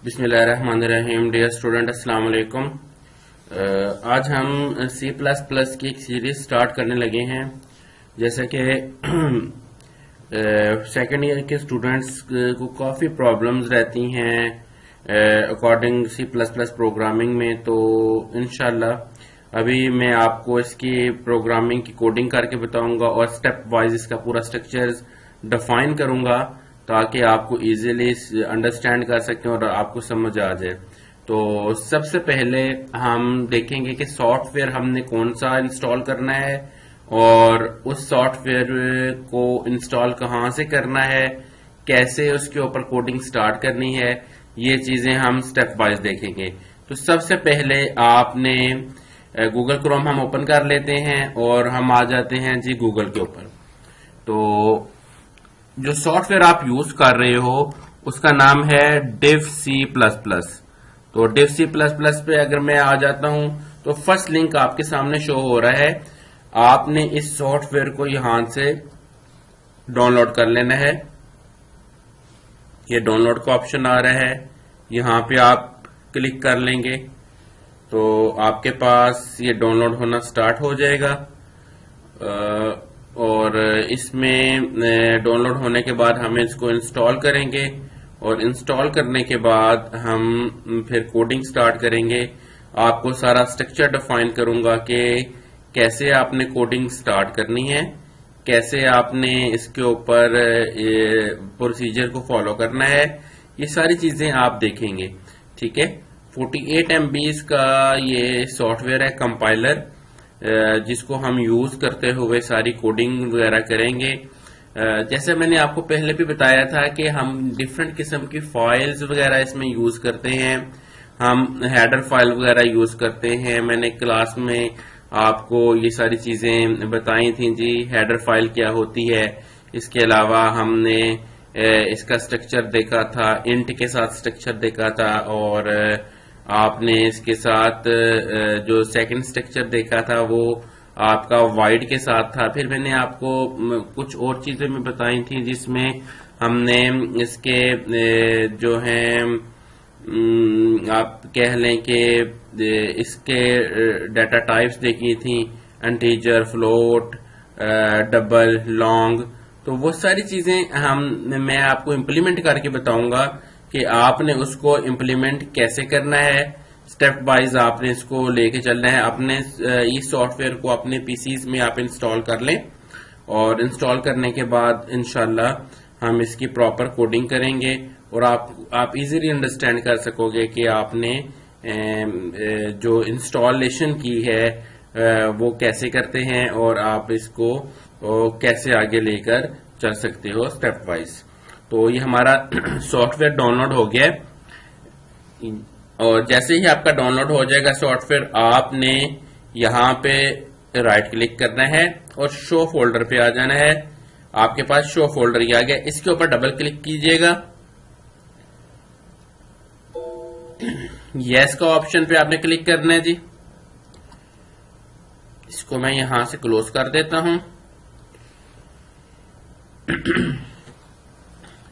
बिस्मिल्लाहिर्रहमानिर्रहीम। Dear student, अस्सलाम वालेकुम। आज हम C++ की एक सीरीज स्टार्ट करने लगे हैं। जैसे कि सेकेंड ईयर के स्टूडेंट्स को काफ़ी प्रॉब्लम्स रहती हैं अकॉर्डिंग C++ प्रोग्रामिंग में, तो इंशाल्लाह अभी मैं आपको इसकी प्रोग्रामिंग की कोडिंग करके बताऊंगा और स्टेप वाइज इसका पूरा स्ट्रक्चर डिफाइन करूंगा ताकि आपको इजीली अंडरस्टैंड कर सकें और आपको समझ आ जाए। तो सबसे पहले हम देखेंगे कि सॉफ्टवेयर हमने कौन सा इंस्टॉल करना है और उस सॉफ्टवेयर को इंस्टॉल कहाँ से करना है, कैसे उसके ऊपर कोडिंग स्टार्ट करनी है, ये चीजें हम स्टेप वाइज देखेंगे। तो सबसे पहले आपने गूगल क्रोम हम ओपन कर लेते हैं और हम आ जाते हैं जी गूगल के ऊपर। तो जो सॉफ्टवेयर आप यूज कर रहे हो उसका नाम है डिव C++। तो डिव C++ पे अगर मैं आ जाता हूं तो फर्स्ट लिंक आपके सामने शो हो रहा है। आपने इस सॉफ्टवेयर को यहां से डाउनलोड कर लेना है। ये डाउनलोड का ऑप्शन आ रहा है, यहां पे आप क्लिक कर लेंगे तो आपके पास ये डाउनलोड होना स्टार्ट हो जाएगा। और इसमें डाउनलोड होने के बाद हम इसको इंस्टॉल करेंगे और इंस्टॉल करने के बाद हम फिर कोडिंग स्टार्ट करेंगे। आपको सारा स्ट्रक्चर डिफाइन करूंगा कि कैसे आपने कोडिंग स्टार्ट करनी है, कैसे आपने इसके ऊपर प्रोसीजर को फॉलो करना है, ये सारी चीजें आप देखेंगे। ठीक है, 48 MB का ये सॉफ्टवेयर है कंपाइलर, जिसको हम यूज करते हुए सारी कोडिंग वगैरह करेंगे। जैसे मैंने आपको पहले भी बताया था कि हम डिफरेंट किस्म की फाइल्स वगैरह इसमें यूज करते हैं। हम हेडर फाइल वगैरह यूज करते हैं। मैंने क्लास में आपको ये सारी चीजें बताई थी जी, हेडर फाइल क्या होती है। इसके अलावा हमने इसका स्ट्रक्चर देखा था, इंट के साथ स्ट्रक्चर देखा था, और आपने इसके साथ जो सेकंड स्ट्रक्चर देखा था वो आपका वाइड के साथ था। फिर मैंने आपको कुछ और चीजें मैं बताई थी जिसमें हमने इसके जो हैं आप कह लें कि इसके डाटा टाइप्स देखी थी, इंटीजर, फ्लोट, डबल, लॉन्ग। तो वो सारी चीजें मैं आपको इम्प्लीमेंट करके बताऊंगा कि आपने उसको इम्प्लीमेंट कैसे करना है। स्टेप वाइज आपने इसको लेके चलना है। अपने इस सॉफ्टवेयर को अपने पीसीज में आप इंस्टॉल कर लें और इंस्टॉल करने के बाद इंशाल्लाह हम इसकी प्रॉपर कोडिंग करेंगे और आप इजीली अंडरस्टैंड कर सकोगे कि आपने जो इंस्टॉलेशन की है वो कैसे करते हैं और आप इसको कैसे आगे लेकर चल सकते हो स्टेप वाइज। तो ये हमारा सॉफ्टवेयर डाउनलोड हो गया है और जैसे ही आपका डाउनलोड हो जाएगा सॉफ्टवेयर, आपने यहां पे राइट क्लिक करना है और शो फोल्डर पे आ जाना है। आपके पास शो फोल्डर ही आ गया, इसके ऊपर डबल क्लिक कीजिएगा। यस का ऑप्शन पे आपने क्लिक करना है जी। इसको मैं यहां से क्लोज कर देता हूं।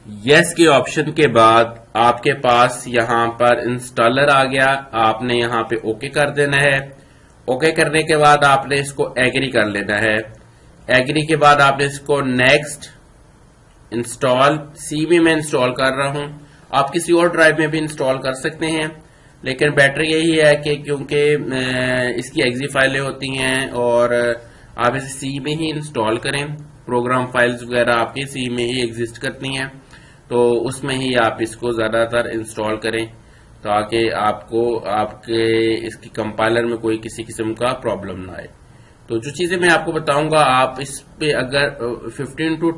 यस के ऑप्शन के बाद आपके पास यहां पर इंस्टॉलर आ गया। आपने यहां पे ओके कर देना है। ओके करने के बाद आपने इसको एग्री कर लेना है। एग्री के बाद आपने इसको नेक्स्ट इंस्टॉल सी में मैं इंस्टॉल कर रहा हूं। आप किसी और ड्राइव में भी इंस्टॉल कर सकते हैं, लेकिन बेटर यही है कि क्योंकि इसकी एग्जी फाइलें होती हैं और आप इसे सी में ही इंस्टॉल करें। प्रोग्राम फाइल्स वगैरह आपकी सी में ही एग्जिस्ट करती हैं, तो उसमें ही आप इसको ज्यादातर इंस्टॉल करें ताकि आपको आपके इसकी कंपाइलर में कोई किसी किस्म का प्रॉब्लम ना आए। तो जो चीजें मैं आपको बताऊंगा, आप इस पे अगर 15 to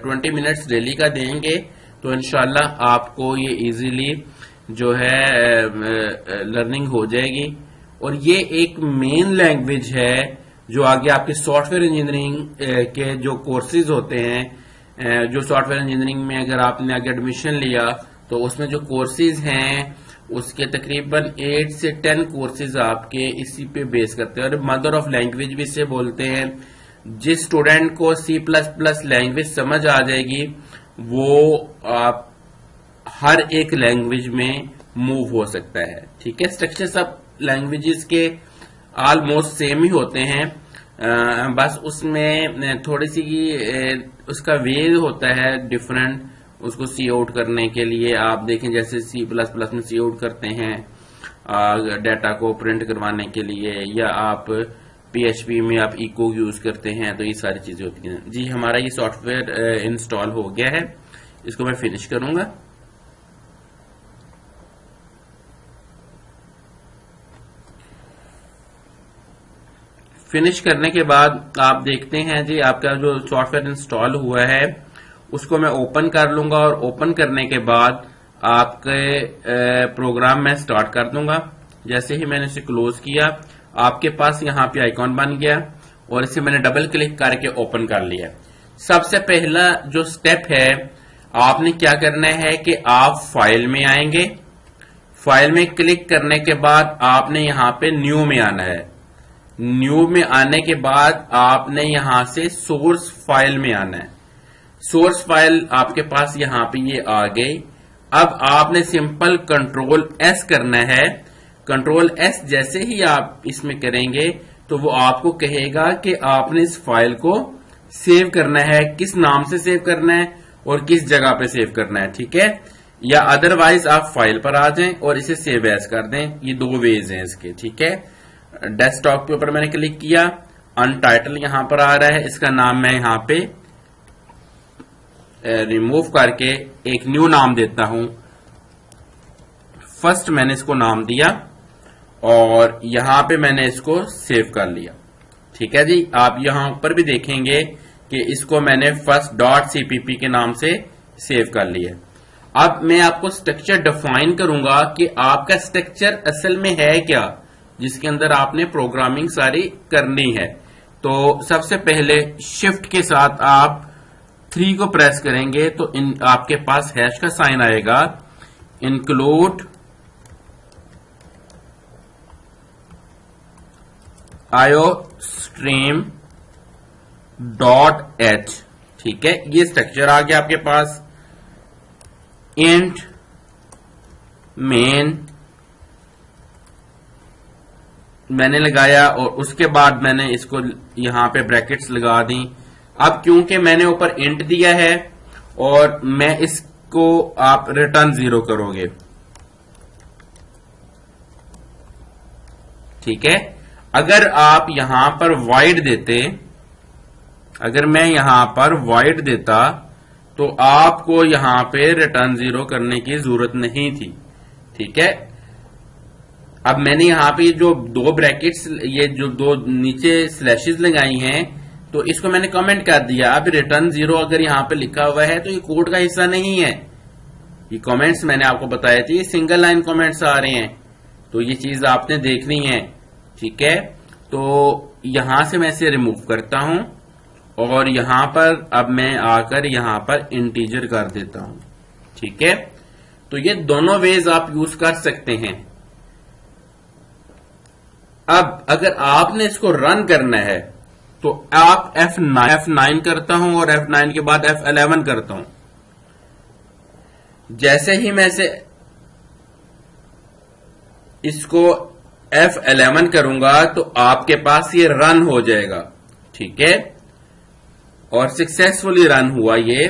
20 मिनट्स डेली का देंगे तो इंशाल्लाह आपको ये इजीली जो है लर्निंग हो जाएगी। और ये एक मेन लैंग्वेज है जो आगे आपके सॉफ्टवेयर इंजीनियरिंग के जो कोर्सेज होते हैं, जो सॉफ्टवेयर इंजीनियरिंग में अगर आपने आगे एडमिशन लिया तो उसमें जो कोर्सेज हैं उसके तकरीबन 8 से 10 कोर्सेज आपके इसी पे बेस करते हैं और मदर ऑफ लैंग्वेज भी इसे बोलते हैं। जिस स्टूडेंट को C++ लैंग्वेज समझ आ जाएगी वो आप हर एक लैंग्वेज में मूव हो सकता है। ठीक है, स्ट्रक्चर सब लैंग्वेजेस के ऑलमोस्ट सेम ही होते हैं, बस उसमें थोड़ी सी उसका वे होता है डिफरेंट, उसको सी आउट करने के लिए। आप देखें जैसे C++ में सी आउट करते हैं डाटा को प्रिंट करवाने के लिए, या आप PHP में आप इको यूज करते हैं, तो ये सारी चीजें होती हैं। जी हमारा ये सॉफ्टवेयर इंस्टॉल हो गया है, इसको मैं फिनिश करूंगा। फिनिश करने के बाद आप देखते हैं जी आपका जो सॉफ्टवेयर इंस्टॉल हुआ है उसको मैं ओपन कर लूंगा, और ओपन करने के बाद आपके प्रोग्राम में स्टार्ट कर दूंगा। जैसे ही मैंने इसे क्लोज किया, आपके पास यहाँ पे आइकॉन बन गया और इसे मैंने डबल क्लिक करके ओपन कर लिया। सबसे पहला जो स्टेप है, आपने क्या करना है कि आप फाइल में आएंगे, फाइल में क्लिक करने के बाद आपने यहाँ पे न्यू में आना है। न्यू में आने के बाद आपने यहां से सोर्स फाइल में आना है। सोर्स फाइल आपके पास यहां पे ये आ गई। अब आपने सिंपल कंट्रोल S करना है। कंट्रोल S जैसे ही आप इसमें करेंगे तो वो आपको कहेगा कि आपने इस फाइल को सेव करना है, किस नाम से सेव करना है और किस जगह पे सेव करना है। ठीक है, या अदरवाइज आप फाइल पर आ जाएं और इसे सेव एज कर दें। ये दो वेज हैं इसके। ठीक है, डेस्कटॉप के ऊपर मैंने क्लिक किया, अनटाइटल यहां पर आ रहा है, इसका नाम मैं यहां पे रिमूव करके एक न्यू नाम देता हूं। फर्स्ट मैंने इसको नाम दिया और यहां पे मैंने इसको सेव कर लिया। ठीक है जी, आप यहां ऊपर भी देखेंगे कि इसको मैंने first.cpp के नाम से सेव कर लिया। अब मैं आपको स्ट्रक्चर डिफाइन करूंगा कि आपका स्ट्रक्चर असल में है क्या, जिसके अंदर आपने प्रोग्रामिंग सारी करनी है। तो सबसे पहले शिफ्ट के साथ आप 3 को प्रेस करेंगे तो आपके पास हैश का साइन आएगा, इंक्लूड iostream.h। ठीक है, ये स्ट्रक्चर आ गया आपके पास। इंट मेन मैंने लगाया और उसके बाद मैंने इसको यहां पे ब्रैकेट्स लगा दी। अब क्योंकि मैंने ऊपर इंट दिया है और मैं इसको आप रिटर्न 0 करोगे। ठीक है, अगर आप यहां पर वाइड देते, अगर मैं यहां पर वाइड देता तो आपको यहां पे रिटर्न 0 करने की जरूरत नहीं थी। ठीक है, अब मैंने यहां पे जो 2 ब्रैकेट्स, ये जो 2 नीचे स्लैशेस लगाई हैं, तो इसको मैंने कमेंट कर दिया। अब रिटर्न 0 अगर यहां पे लिखा हुआ है तो ये कोड का हिस्सा नहीं है। ये कमेंट्स मैंने आपको बताए थे, ये सिंगल लाइन कमेंट्स आ रहे हैं, तो ये चीज आपने देखनी है। ठीक है, तो यहां से मैं इसे रिमूव करता हूं और यहां पर अब मैं आकर यहां पर इंटीजर कर देता हूं। ठीक है, तो ये दोनों वेज आप यूज कर सकते हैं। अब अगर आपने इसको रन करना है तो आप F9 करता हूं और F9 के बाद F11 करता हूं। जैसे ही मैं इसको F11 करूंगा तो आपके पास ये रन हो जाएगा। ठीक है, और सक्सेसफुली रन हुआ ये,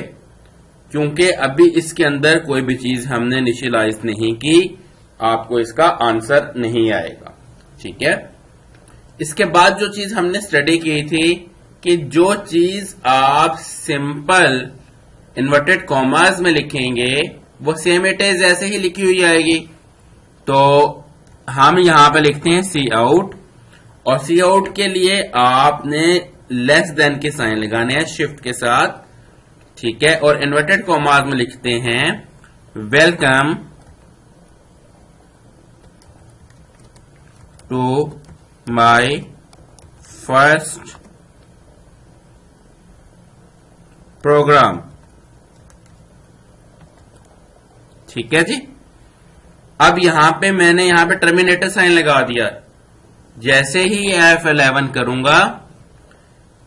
क्योंकि अभी इसके अंदर कोई भी चीज हमने इनिशियलाइज नहीं की, आपको इसका आंसर नहीं आएगा। ठीक है, इसके बाद जो चीज हमने स्टडी की थी कि जो चीज आप सिंपल इन्वर्टेड कॉमास में लिखेंगे वो सेम इट इज ऐसे ही लिखी हुई आएगी। तो हम यहां पे लिखते हैं सी आउट, और सी आउट के लिए आपने लेस देन के साइन लगाने हैं शिफ्ट के साथ। ठीक है, और इन्वर्टेड कॉमास में लिखते हैं welcome to my first program. ठीक है जी, अब यहां पे मैंने यहां पे टर्मिनेटर साइन लगा दिया। जैसे ही F11 करूंगा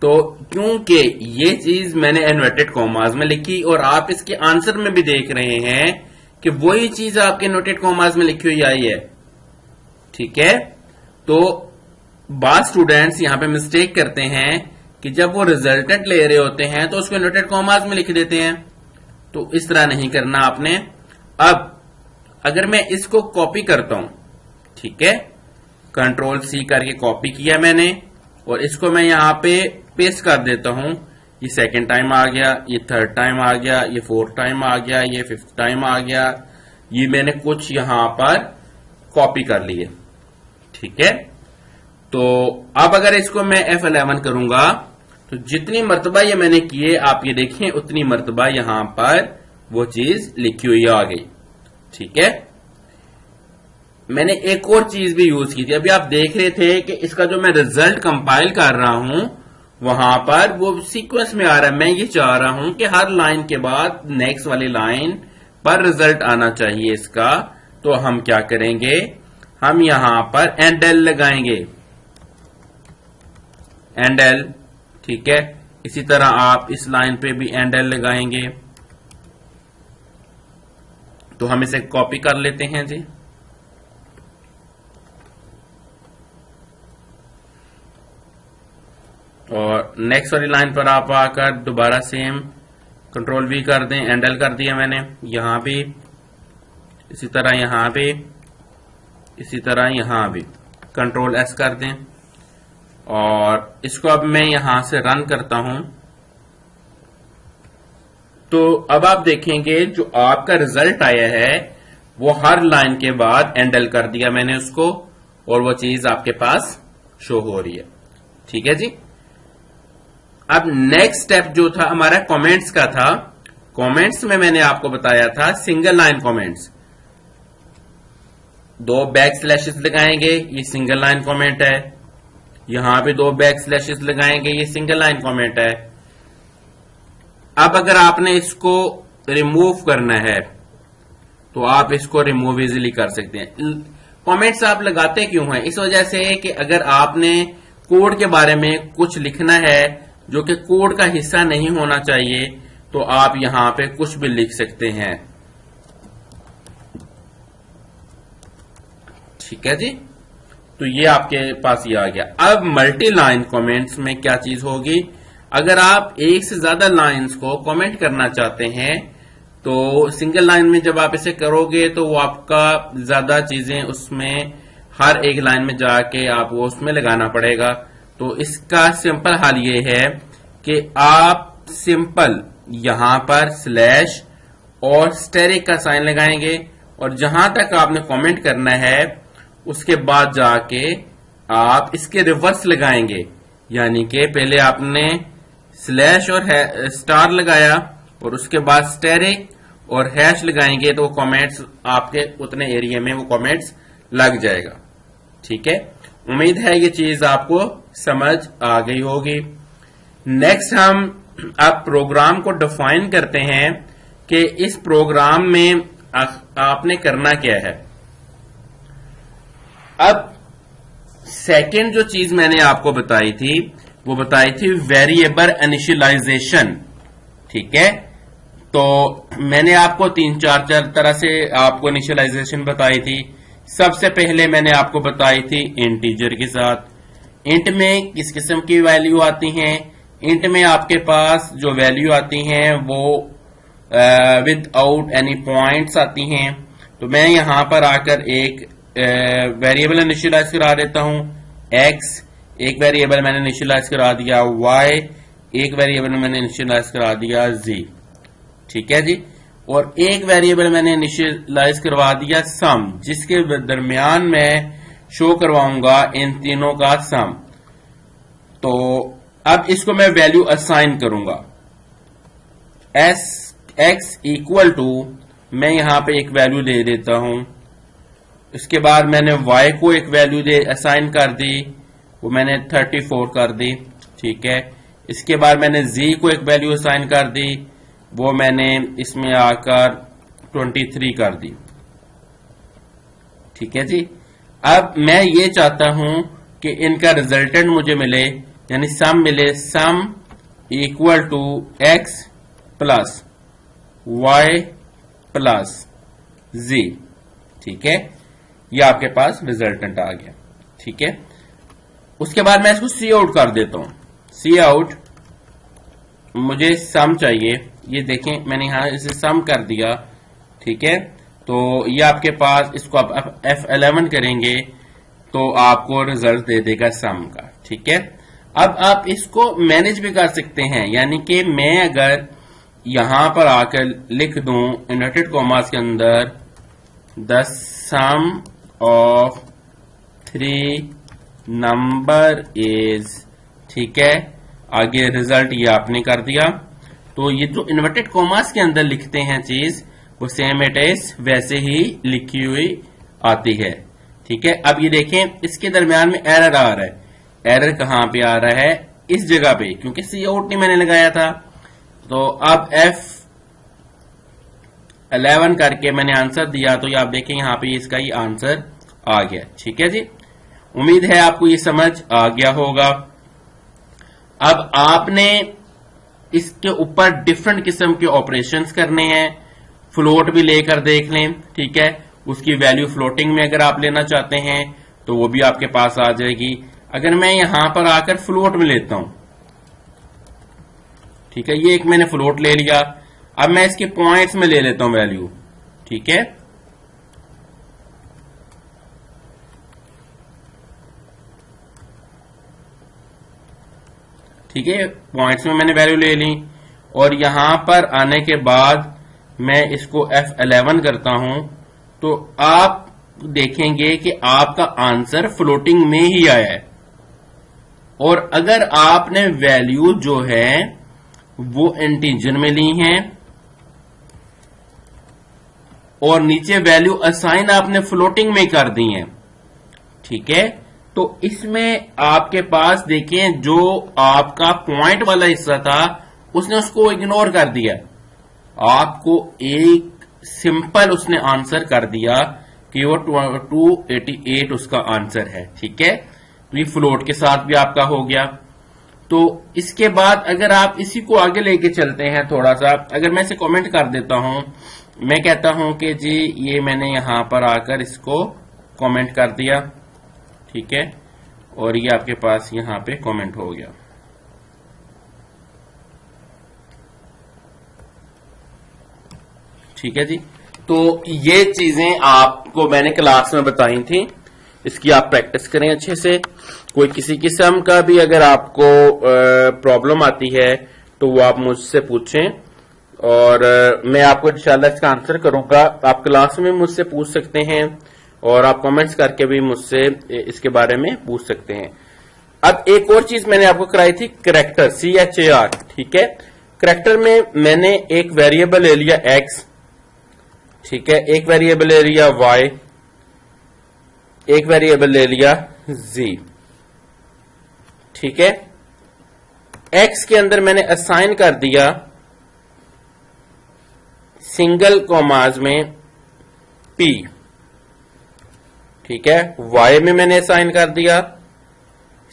तो क्योंकि ये चीज मैंने इन्वर्टेड कॉमास में लिखी और आप इसके आंसर में भी देख रहे हैं कि वही चीज आपके नोटेड कॉमास में लिखी हुई आई है। ठीक है, तो बात स्टूडेंट्स यहां पे मिस्टेक करते हैं कि जब वो रिजल्टेंट ले रहे होते हैं तो उसको नोटेड कॉमास में लिख देते हैं। तो इस तरह नहीं करना आपने। अब अगर मैं इसको कॉपी करता हूं, ठीक है, कंट्रोल सी करके कॉपी किया मैंने और इसको मैं यहां पे पेस्ट कर देता हूं। ये सेकंड टाइम आ गया, ये थर्ड टाइम आ गया, ये फोर्थ टाइम आ गया, ये फिफ्थ टाइम आ गया। ये मैंने कुछ यहां पर कॉपी कर लिए। ठीक है, तो अब अगर इसको मैं F11 करूंगा तो जितनी मर्तबा ये मैंने किए आप ये देखें उतनी मर्तबा यहां पर वो चीज लिखी हुई आ गई। ठीक है, मैंने एक और चीज भी यूज की थी। अभी आप देख रहे थे कि इसका जो मैं रिजल्ट कंपाइल कर रहा हूं वहां पर वो सीक्वेंस में आ रहा है। मैं ये चाह रहा हूं कि हर लाइन के बाद नेक्स्ट वाली लाइन पर रिजल्ट आना चाहिए इसका। तो हम क्या करेंगे, हम यहां पर एंड-एल लगाएंगे, एंड-एल। ठीक है, इसी तरह आप इस लाइन पे भी एंड-एल लगाएंगे। तो हम इसे कॉपी कर लेते हैं जी। और नेक्स्ट वाली लाइन पर आप आकर दोबारा सेम कंट्रोल वी कर दें, एंडल कर दिया मैंने यहां भी, इसी तरह यहां भी, इसी तरह यहां भी कंट्रोल एस कर दें। और इसको अब मैं यहां से रन करता हूं तो अब आप देखेंगे जो आपका रिजल्ट आया है वो हर लाइन के बाद एंडल कर दिया मैंने उसको और वो चीज आपके पास शो हो रही है। ठीक है जी। अब नेक्स्ट स्टेप जो था हमारा कमेंट्स का था। कमेंट्स में मैंने आपको बताया था single line comments, 2 back slashes लगाएंगे, ये सिंगल लाइन कमेंट है। यहां पे 2 बैक स्लैशेस लगाएंगे, ये सिंगल लाइन कमेंट है। अब अगर आपने इसको रिमूव करना है तो आप इसको रिमूव इजीली कर सकते हैं। कमेंट्स आप लगाते क्यों हैं? इस वजह से कि अगर आपने कोड के बारे में कुछ लिखना है जो कि कोड का हिस्सा नहीं होना चाहिए तो आप यहां पे कुछ भी लिख सकते हैं। ठीक है जी, तो ये आपके पास ये आ गया। अब मल्टी लाइन कमेंट्स में क्या चीज होगी, अगर आप एक से ज्यादा लाइंस को कमेंट करना चाहते हैं तो सिंगल लाइन में जब आप इसे करोगे तो वो आपका ज्यादा चीजें उसमें हर एक लाइन में जाके आप वो उसमें लगाना पड़ेगा। तो इसका सिंपल हल ये है कि आप सिंपल यहां पर स्लैश और स्टेरिक का साइन लगाएंगे और जहां तक आपने कमेंट करना है उसके बाद जाके आप इसके रिवर्स लगाएंगे। यानी कि पहले आपने स्लैश और स्टार लगाया और उसके बाद स्टेरिक और हैश लगाएंगे तो कमेंट्स आपके उतने एरिया में वो कमेंट्स लग जाएगा। ठीक है, उम्मीद है ये चीज आपको समझ आ गई होगी। नेक्स्ट हम अब प्रोग्राम को डिफाइन करते हैं कि इस प्रोग्राम में आपने करना क्या है। अब सेकंड जो चीज मैंने आपको बताई थी वो बताई थी वेरिएबल इनिशियलाइजेशन। ठीक है, तो मैंने आपको 3-4 तरह से आपको इनिशियलाइजेशन बताई थी। सबसे पहले मैंने आपको बताई थी इंटीजर के साथ। इंट में किस किस्म की वैल्यू आती हैं, इंट में आपके पास जो वैल्यू आती हैं वो विदाउट एनी पॉइंट्स आती हैं। तो मैं यहां पर आकर एक वेरिएबल इनिशियलाइज करा देता हूं, x, एक वेरिएबल मैंने इनिशियलाइज करा दिया y, एक वेरिएबल मैंने इनिशियलाइज करा दिया z। ठीक है जी, और एक वेरिएबल मैंने इनिशियलाइज करवा दिया सम, जिसके दरमियान मैं शो करवाऊंगा इन तीनों का सम। तो अब इसको मैं वैल्यू असाइन करूंगा, x इक्वल टू, मैं यहां पे एक वैल्यू दे देता हूं। इसके बाद मैंने y को एक वैल्यू असाइन कर दी, वो मैंने 34 कर दी। ठीक है, इसके बाद मैंने z को एक वैल्यू असाइन कर दी, वो मैंने इसमें आकर 23 कर दी। ठीक है जी, अब मैं ये चाहता हूं कि इनका रिजल्टेंट मुझे मिले, यानी सम मिले, sum equal to x plus y plus z. ठीक है, ये आपके पास रिजल्टेंट आ गया। ठीक है, उसके बाद मैं इसको सी आउट कर देता हूं। सी आउट, मुझे सम चाहिए, ये देखें मैंने यहां इसे सम कर दिया। ठीक है, तो ये आपके पास, इसको आप F11 करेंगे तो आपको रिजल्ट दे देगा सम का। ठीक है, अब आप इसको मैनेज भी कर सकते हैं, यानी कि मैं अगर यहां पर आकर लिख दूं इन्वर्टेड कॉमास के अंदर the sum of 3 number is, ठीक है, आगे रिजल्ट ये आपने कर दिया, तो ये जो इन्वर्टेड कॉमास के अंदर लिखते हैं चीज, वो सेम इट इज वैसे ही लिखी हुई आती है। ठीक है, अब ये देखें इसके दरमियान में एरर आ रहा है। एरर कहां पे आ रहा है? इस जगह पे, क्योंकि सी आउट नहीं मैंने लगाया था। तो अब F11 करके मैंने आंसर दिया, तो ये आप देखें यहां पे इसका ही आंसर आ गया। ठीक है जी, उम्मीद है आपको ये समझ आ गया होगा। अब आपने इसके ऊपर डिफरेंट किस्म के ऑपरेशंस करने हैं। फ्लोट भी लेकर देख लें, ठीक है, उसकी वैल्यू फ्लोटिंग में अगर आप लेना चाहते हैं तो वो भी आपके पास आ जाएगी। अगर मैं यहां पर आकर फ्लोट में लेता हूं, ठीक है, ये एक मैंने फ्लोट ले लिया, अब मैं इसके पॉइंट्स में ले लेता हूं वैल्यू। ठीक है, ठीक है, पॉइंट्स में मैंने वैल्यू ले ली, और यहां पर आने के बाद मैं इसको F11 करता हूं, तो आप देखेंगे कि आपका आंसर फ्लोटिंग में ही आया है। और अगर आपने वैल्यू जो है वो इंटीजर में ली है और नीचे वैल्यू असाइन आपने फ्लोटिंग में कर दी है, ठीक है, तो इसमें आपके पास देखें जो आपका पॉइंट वाला हिस्सा था उसने उसको इग्नोर कर दिया, आपको एक सिंपल उसने आंसर कर दिया कि वो 288 उसका आंसर है। ठीक है, तो ये फ्लोट के साथ भी आपका हो गया। तो इसके बाद अगर आप इसी को आगे लेके चलते हैं थोड़ा सा, अगर मैं इसे कमेंट कर देता हूं, मैं कहता हूं कि जी ये मैंने यहां पर आकर इसको कमेंट कर दिया, ठीक है, और ये आपके पास यहां पे कमेंट हो गया। ठीक है जी, तो ये चीजें आपको मैंने क्लास में बताई थी, इसकी आप प्रैक्टिस करें अच्छे से। कोई किसी किस्म का भी अगर आपको प्रॉब्लम आती है तो वो आप मुझसे पूछें, और मैं आपको इंशाल्लाह इसका आंसर करूंगा। आप क्लास में मुझसे पूछ सकते हैं और आप कमेंट्स करके भी मुझसे इसके बारे में पूछ सकते हैं। अब एक और चीज मैंने आपको कराई थी, करैक्टर, CHAR। ठीक है, करैक्टर में मैंने एक वेरिएबल ले लिया X, ठीक है, एक वेरिएबल ले लिया Y, एक वेरिएबल ले लिया Z। ठीक है, X के अंदर मैंने असाइन कर दिया सिंगल कॉमाज में P, ठीक है, Y में मैंने असाइन कर दिया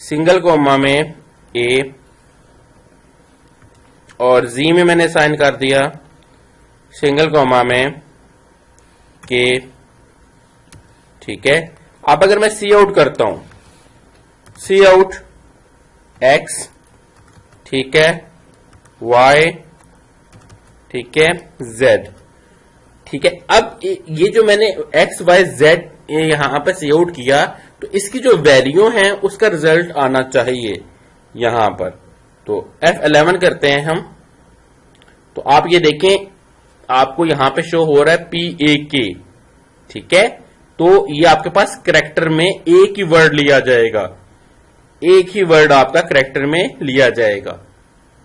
सिंगल कॉमा में A, और Z में मैंने असाइन कर दिया सिंगल कॉमा में K। ठीक है, अब अगर मैं सी आउट करता हूं, सी आउट X, ठीक है, Y, ठीक है, Z, ठीक है। अब ये जो मैंने X, Y, Z यहां पर सी आउट किया, तो इसकी जो वैल्यू है उसका रिजल्ट आना चाहिए यहां पर। तो F11 करते हैं हम, तो आप ये देखें आपको यहां पे शो हो रहा है PAK, ठीक है, तो ये आपके पास करैक्टर में एक ही वर्ड लिया जाएगा, एक ही वर्ड आपका करैक्टर में लिया जाएगा।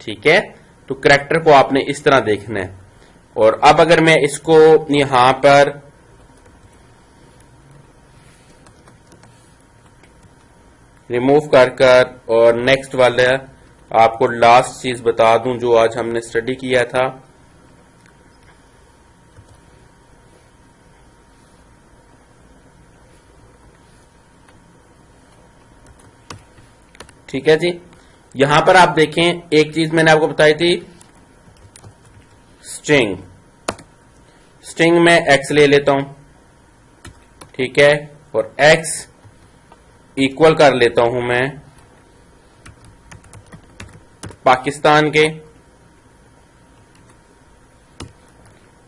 ठीक है, तो करैक्टर को आपने इस तरह देखना है। और अब अगर मैं इसको यहां पर रिमूव कर और नेक्स्ट वाला आपको लास्ट चीज बता दूं जो आज हमने स्टडी किया था, ठीक है जी, यहां पर आप देखें एक चीज मैंने आपको बताई थी, स्ट्रिंग स्ट्रिंग में एक्स ले लेता हूं, ठीक है, और एक्स इक्वल कर लेता हूं मैं पाकिस्तान के,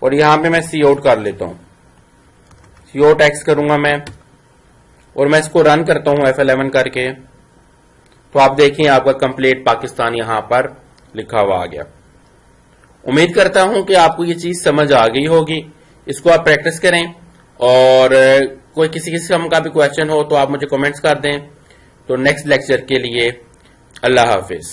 और यहां पे मैं सी आउट कर लेता हूं, सी आउट एक्स करूंगा मैं, और मैं इसको रन करता हूं F11 करके, तो आप देखिए आपका कंप्लीट पाकिस्तान यहां पर लिखा हुआ आ गया। उम्मीद करता हूं कि आपको ये चीज समझ आ गई होगी। इसको आप प्रैक्टिस करें, और कोई किसी किस्म का भी क्वेश्चन हो तो आप मुझे कमेंट्स कर दें। तो नेक्स्ट लेक्चर के लिए अल्लाह हाफिज।